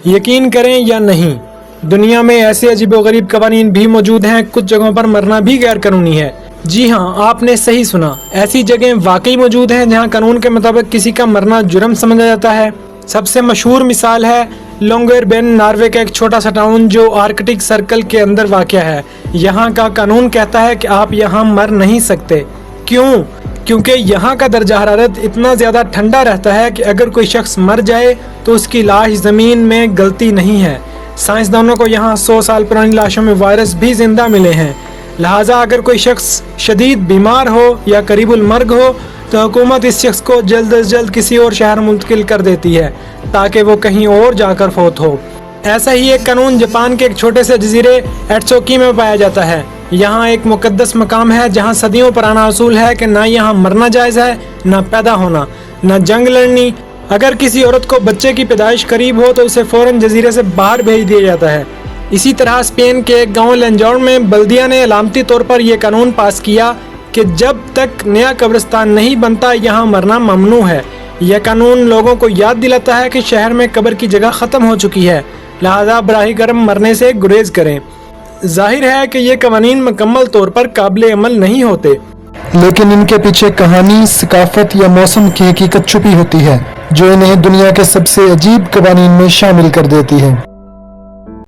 یقین کریں یا نہیں، دنیا میں ایسے عجیب و غریب قوانین بھی موجود ہیں، کچھ جگہوں پر مرنا بھی غیر قانونی ہے۔ جی ہاں، آپ نے صحیح سنا، ایسی جگہیں واقعی موجود ہیں جہاں قانون کے مطابق کسی کا مرنا جرم سمجھا جاتا ہے۔ سب سے مشہور مثال ہے لانگیربین، ناروے کا ایک چھوٹا سا ٹاؤن جو آرکٹک سرکل کے اندر واقع ہے۔ یہاں کا قانون کہتا ہے کہ آپ یہاں مر نہیں سکتے۔ کیوں؟ کیونکہ یہاں کا درجہ حرارت اتنا زیادہ ٹھنڈا رہتا ہے کہ اگر کوئی شخص مر جائے تو اس کی لاش زمین میں گلتی نہیں ہے۔ سائنسدانوں کو یہاں 100 سال پرانی لاشوں میں وائرس بھی زندہ ملے ہیں، لہٰذا اگر کوئی شخص شدید بیمار ہو یا قریب المرگ ہو تو حکومت اس شخص کو جلد از جلد کسی اور شہر منتقل کر دیتی ہے تاکہ وہ کہیں اور جا کر فوت ہو۔ ایسا ہی ایک قانون جاپان کے ایک چھوٹے سے جزیرے ایٹسوکی میں پایا جاتا ہے۔ یہاں ایک مقدس مقام ہے جہاں صدیوں پرانا اصول ہے کہ نہ یہاں مرنا جائز ہے، نہ پیدا ہونا، نہ جنگ لڑنی۔ اگر کسی عورت کو بچے کی پیدائش قریب ہو تو اسے فوراً جزیرے سے باہر بھیج دیا جاتا ہے۔ اسی طرح اسپین کے ایک گاؤں لینجاؤن میں بلدیہ نے علامتی طور پر یہ قانون پاس کیا کہ جب تک نیا قبرستان نہیں بنتا یہاں مرنا ممنوع ہے۔ یہ قانون لوگوں کو یاد دلاتا ہے کہ شہر میں قبر کی جگہ ختم ہو چکی ہے، لہذا براہ کرم مرنے سے گریز کریں۔ ظاہر ہے کہ یہ قوانین مکمل طور پر قابل عمل نہیں ہوتے، لیکن ان کے پیچھے کہانی، ثقافت یا موسم کی حقیقت چھپی ہوتی ہے جو انہیں دنیا کے سب سے عجیب قوانین میں شامل کر دیتی ہے۔